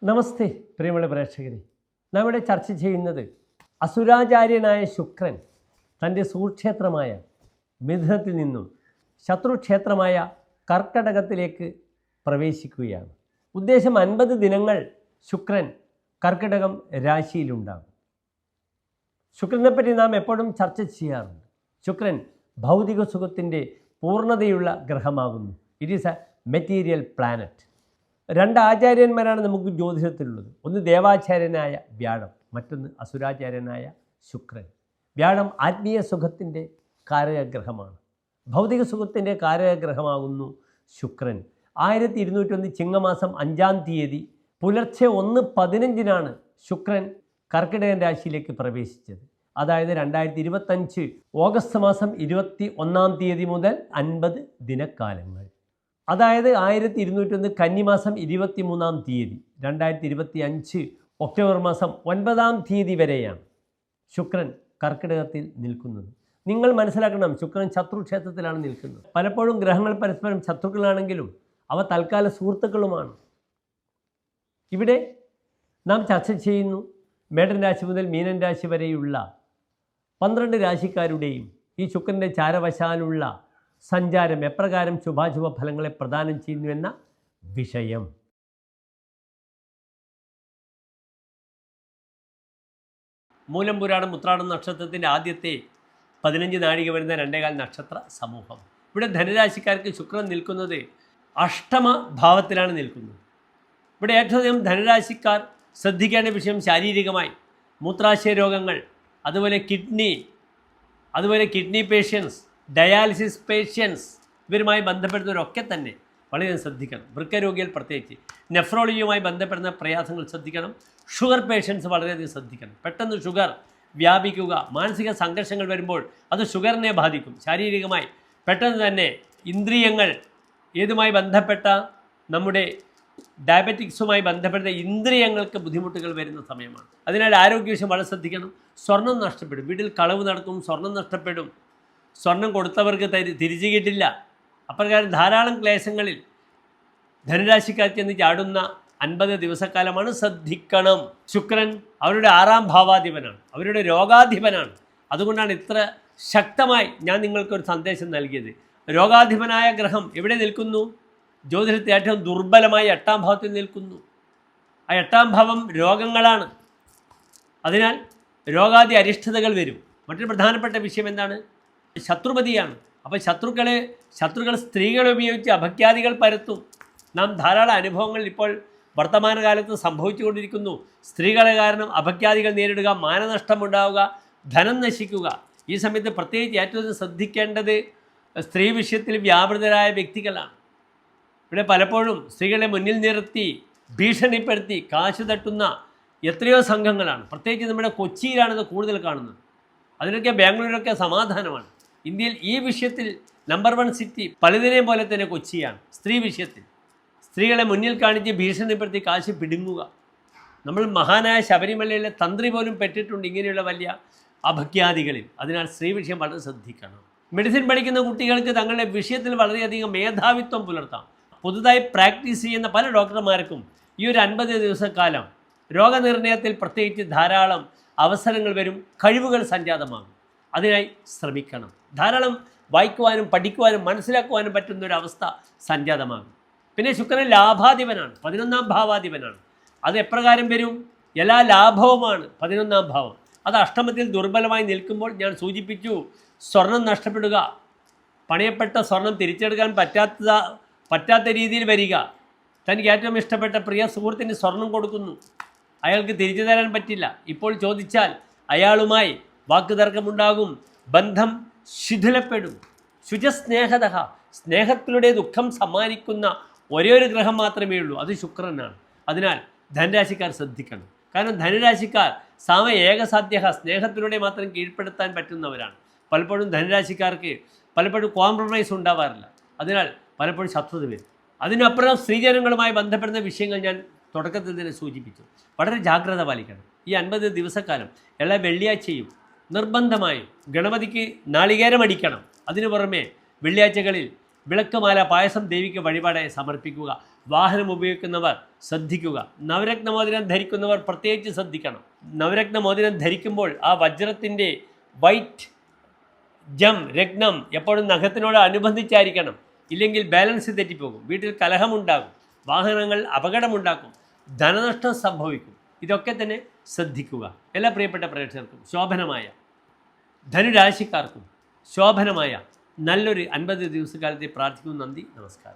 നമസ്തേ പ്രിയമുള്ള പ്രേക്ഷകരെ, നാം ഇവിടെ ചർച്ച ചെയ്യുന്നത് അസുരാചാര്യനായ ശുക്രൻ തൻ്റെ സുക്ഷേത്രമായ മിഥുനത്തിൽ നിന്നും ശത്രുക്ഷേത്രമായ കർക്കടകത്തിലേക്ക് പ്രവേശിക്കുകയാണ്. ഉദ്ദേശം 50 ദിനങ്ങൾ ശുക്രൻ കർക്കിടകം രാശിയിലുണ്ടാകും. ശുക്രനെപ്പറ്റി നാം എപ്പോഴും ചർച്ച ചെയ്യാറുണ്ട്. ശുക്രൻ ഭൗതിക സുഖത്തിൻ്റെ പൂർണ്ണതയുള്ള ഗ്രഹമാകുന്നു. It is a material planet. 2 ആചാര്യന്മാരാണ് നമുക്ക് ജ്യോതിഷത്തിലുള്ളത്. ഒന്ന് ദേവാചാര്യനായ വ്യാഴം, മറ്റൊന്ന് അസുരാചാര്യനായ ശുക്രൻ. വ്യാഴം ആത്മീയ സുഖത്തിൻ്റെ കാരകഗ്രഹമാണ്. ഭൗതിക സുഖത്തിൻ്റെ കാരകഗ്രഹമാകുന്നു ശുക്രൻ. 1201 ചിങ്ങമാസം 5-ാം തീയതി പുലർച്ചെ 1:15 ശുക്രൻ കർക്കിടകൻ രാശിയിലേക്ക് പ്രവേശിച്ചത്. അതായത് 2025 ഓഗസ്റ്റ് മാസം 21-ാം തീയതി മുതൽ 50 ദിനക്കാലങ്ങൾ. അതായത് 1201 കന്നിമാസം 23-ാം തീയതി 2025 ഒക്ടോബർ മാസം 9-ാം തീയതി വരെയാണ് ശുക്രൻ കർക്കിടകത്തിൽ നിൽക്കുന്നത്. നിങ്ങൾ മനസ്സിലാക്കണം, ശുക്രൻ ശത്രുക്ഷേത്രത്തിലാണ് നിൽക്കുന്നത്. പലപ്പോഴും ഗ്രഹങ്ങൾ പരസ്പരം ശത്രുക്കളാണെങ്കിലും അവ തൽക്കാല സുഹൃത്തുക്കളുമാണ്. ഇവിടെ നാം ചർച്ച ചെയ്യുന്നു മേടൻ രാശി മുതൽ മീനൻ രാശി വരെയുള്ള 12 രാശിക്കാരുടെയും ഈ ശുക്രൻ്റെ ചാരവശാലുള്ള സഞ്ചാരം എപ്രകാരം ശുഭാശുഭ ഫലങ്ങളെ പ്രദാനം ചെയ്യുന്നുവെന്ന വിഷയം. മൂലം പുരാണം ഉത്രാടം നക്ഷത്രത്തിൻ്റെ ആദ്യത്തെ 15 നാഴിക വരുന്ന 2.25 നക്ഷത്ര സമൂഹം. ഇവിടെ ധനുരാശിക്കാർക്ക് ശുക്രൻ നിൽക്കുന്നത് അഷ്ടമ ഭാവത്തിലാണ് നിൽക്കുന്നത്. ഇവിടെ ഏറ്റവും അധികം ധനുരാശിക്കാർ ശ്രദ്ധിക്കേണ്ട വിഷയം ശാരീരികമായി മൂത്രാശയ രോഗങ്ങൾ, അതുപോലെ കിഡ്നി പേഷ്യൻസ്, ഡയാലിസിസ് പേഷ്യൻസ്, ഇവരുമായി ബന്ധപ്പെടുന്നവരൊക്കെ തന്നെ വളരെയധികം ശ്രദ്ധിക്കണം. വൃക്കരോഗികൾ പ്രത്യേകിച്ച് നെഫ്രോളജിയുമായി ബന്ധപ്പെടുന്ന പ്രയാസങ്ങൾ ശ്രദ്ധിക്കണം. ഷുഗർ പേഷ്യൻസ് വളരെയധികം ശ്രദ്ധിക്കണം. പെട്ടെന്ന് ഷുഗർ വ്യാപിക്കുക, മാനസിക സംഘർഷങ്ങൾ വരുമ്പോൾ അത് ഷുഗറിനെ ബാധിക്കും. ശാരീരികമായി പെട്ടെന്ന് തന്നെ ഇന്ദ്രിയങ്ങൾ ഏതുമായി ബന്ധപ്പെട്ട നമ്മുടെ ഡയബറ്റിക്സുമായി ബന്ധപ്പെട്ട ഇന്ദ്രിയങ്ങൾക്ക് ബുദ്ധിമുട്ടുകൾ വരുന്ന സമയമാണ്. അതിനാൽ ആരോഗ്യവശം വളരെ ശ്രദ്ധിക്കണം. സ്വർണം നഷ്ടപ്പെടും, വീട്ടിൽ കളവ് നടക്കും, സ്വർണം നഷ്ടപ്പെടും, സ്വർണം കൊടുത്തവർക്ക് തിരിച്ചു കിട്ടില്ല. അപ്രകാരം ധാരാളം ക്ലേശങ്ങളിൽ ധനുരാശിക്കാർക്ക് ചെന്ന് ചാടുന്ന 50 ദിവസക്കാലമാണ്. ശ്രദ്ധിക്കണം. ശുക്രൻ അവരുടെ 6-ാം ഭാവാധിപനാണ്, അവരുടെ രോഗാധിപനാണ്. അതുകൊണ്ടാണ് ഇത്ര ശക്തമായി ഞാൻ നിങ്ങൾക്കൊരു സന്ദേശം നൽകിയത്. രോഗാധിപനായ ഗ്രഹം എവിടെ നിൽക്കുന്നു? ജ്യോതിഷത്തിൽ ഏറ്റവും ദുർബലമായി 8-ാം ഭാവത്തിൽ നിൽക്കുന്നു. ആ 8-ാം ഭാവം രോഗങ്ങളാണ്. അതിനാൽ രോഗാദി അരിഷ്ടതകൾ വരും. മറ്റൊരു പ്രധാനപ്പെട്ട വിഷയം എന്താണ്? ശത്രുപതിയാണ്. അപ്പോൾ ശത്രുക്കൾ സ്ത്രീകളെ ഉപയോഗിച്ച് അപഖ്യാതികൾ പരത്തും. നാം ധാരാളം അനുഭവങ്ങൾ ഇപ്പോൾ വർത്തമാനകാലത്ത് സംഭവിച്ചുകൊണ്ടിരിക്കുന്നു. സ്ത്രീകളെ കാരണം അപഖ്യാതികൾ നേരിടുക, മാനനഷ്ടമുണ്ടാവുക, ധനം നശിക്കുക. ഈ സമയത്ത് പ്രത്യേകിച്ച് ഏറ്റവും ശ്രദ്ധിക്കേണ്ടത് സ്ത്രീ വിഷയത്തിൽ വ്യാപൃതരായ വ്യക്തികളാണ്. ഇവിടെ പലപ്പോഴും സ്ത്രീകളെ മുന്നിൽ നിർത്തി ഭീഷണിപ്പെടുത്തി കാശ് തട്ടുന്ന എത്രയോ സംഘങ്ങളാണ്. പ്രത്യേകിച്ച് നമ്മുടെ കൊച്ചിയിലാണിത് കൂടുതൽ കാണുന്നത്. അതിനൊക്കെ ബാംഗ്ലൂരൊക്കെ സമാധാനമാണ്. ഇന്ത്യയിൽ ഈ വിഷയത്തിൽ നമ്പർ 1 സിറ്റി പലതിനെയും പോലെ തന്നെ കൊച്ചിയാണ്. സ്ത്രീ വിഷയത്തിൽ സ്ത്രീകളെ മുന്നിൽ കാണിച്ച് ഭീഷണിപ്പെടുത്തി കാശ് പിടുങ്ങുക. നമ്മൾ മഹാനായ ശബരിമലയിലെ തന്ത്രി പോലും പെട്ടിട്ടുണ്ട് ഇങ്ങനെയുള്ള വലിയ അപഖ്യാതികളിൽ. അതിനാൽ സ്ത്രീ വിഷയം വളരെ ശ്രദ്ധിക്കണം. മെഡിസിൻ പഠിക്കുന്ന കുട്ടികൾക്ക് തങ്ങളുടെ വിഷയത്തിൽ വളരെയധികം മേധാവിത്വം പുലർത്താം. പുതുതായി പ്രാക്ടീസ് ചെയ്യുന്ന പല ഡോക്ടർമാർക്കും ഈ ഒരു 50 ദിവസക്കാലം രോഗനിർണയത്തിൽ പ്രത്യേകിച്ച് ധാരാളം അവസരങ്ങൾ വരും, കഴിവുകൾ സംജാതമാകും. അതിനായി ശ്രമിക്കണം. ധാരാളം വായിക്കുവാനും പഠിക്കുവാനും മനസ്സിലാക്കുവാനും പറ്റുന്ന ഒരു അവസ്ഥ സംജാതമാകും. പിന്നെ ശുക്രൻ ലാഭാധിപനാണ്, 11-ാം ഭാവാധിപനാണ്. അത് എപ്രകാരം വരും? എല്ലാ ലാഭവുമാണ് 11-ാം ഭാവം. അത് അഷ്ടമത്തിൽ ദുർബലമായി നിൽക്കുമ്പോൾ ഞാൻ സൂചിപ്പിച്ചു, സ്വർണം നഷ്ടപ്പെടുക, പണയപ്പെട്ട സ്വർണം തിരിച്ചെടുക്കാൻ പറ്റാത്ത രീതിയിൽ വരിക. തനിക്ക് ഏറ്റവും ഇഷ്ടപ്പെട്ട പ്രിയ സുഹൃത്തിന് സ്വർണം കൊടുക്കുന്നു, അയാൾക്ക് തിരിച്ചു തരാൻ പറ്റില്ല. ഇപ്പോൾ ചോദിച്ചാൽ അയാളുമായി വാക്കുതർക്കമുണ്ടാകും, ബന്ധം ശിഥിലപ്പെടും. ശുചസ്നേഹത, സ്നേഹത്തിലൂടെ ദുഃഖം സമ്മാനിക്കുന്ന ഒരേ ഒരു ഗ്രഹം മാത്രമേ ഉള്ളൂ, അത് ശുക്രനാണ്. അതിനാൽ ധനുരാശിക്കാർ ശ്രദ്ധിക്കണം. കാരണം ധനുരാശിക്കാർ ഏകസാധ്യ, സ്നേഹത്തിലൂടെ മാത്രം കീഴ്പ്പെടുത്താൻ പറ്റുന്നവരാണ്. പലപ്പോഴും ധനുരാശിക്കാർക്ക് കോംപ്രമൈസ് ഉണ്ടാവാറില്ല. അതിനാൽ പലപ്പോഴും ശത്രുത വരും. അതിനപ്പുറം സ്ത്രീജനങ്ങളുമായി ബന്ധപ്പെടുന്ന വിഷയങ്ങൾ ഞാൻ തുടക്കത്തിൽ തന്നെ സൂചിപ്പിച്ചു. വളരെ ജാഗ്രത പാലിക്കണം. ഈ 50 ദിവസക്കാലം എല്ലാ വെള്ളിയാഴ്ചയും നിർബന്ധമായും ഗണപതിക്ക് നാളികേരം അടിക്കണം. അതിനു പുറമെ വെള്ളിയാഴ്ചകളിൽ വിളക്കുമാല പായസം ദേവിക്ക് വഴിപാടായി സമർപ്പിക്കുക. വാഹനം ഉപയോഗിക്കുന്നവർ ശ്രദ്ധിക്കുക. നവരത്ന മോതിരം ധരിക്കുന്നവർ പ്രത്യേകിച്ച് ശ്രദ്ധിക്കണം. നവരത്ന മോതിരം ധരിക്കുമ്പോൾ ആ വജ്രത്തിൻ്റെ വൈറ്റ് ജം രത്നം എപ്പോഴും നഖത്തിനോട് അനുബന്ധിച്ചായിരിക്കണം. ഇല്ലെങ്കിൽ ബാലൻസ് തെറ്റിപ്പോകും, വീട്ടിൽ കലഹമുണ്ടാകും, വാഹനങ്ങൾ അപകടമുണ്ടാക്കും, ധനനഷ്ടം സംഭവിക്കും. ഇതൊക്കെ തന്നെ ശ്രദ്ധിക്കുക. എല്ലാ പ്രിയപ്പെട്ട പ്രേക്ഷകർക്കും ശോഭനമായ ധനുരാശിക്കാർക്കും ശോഭനമായ നല്ലൊരു 50 ദിവസക്കാലത്തെ പ്രാർത്ഥിക്കുന്നു. നന്ദി, നമസ്കാരം.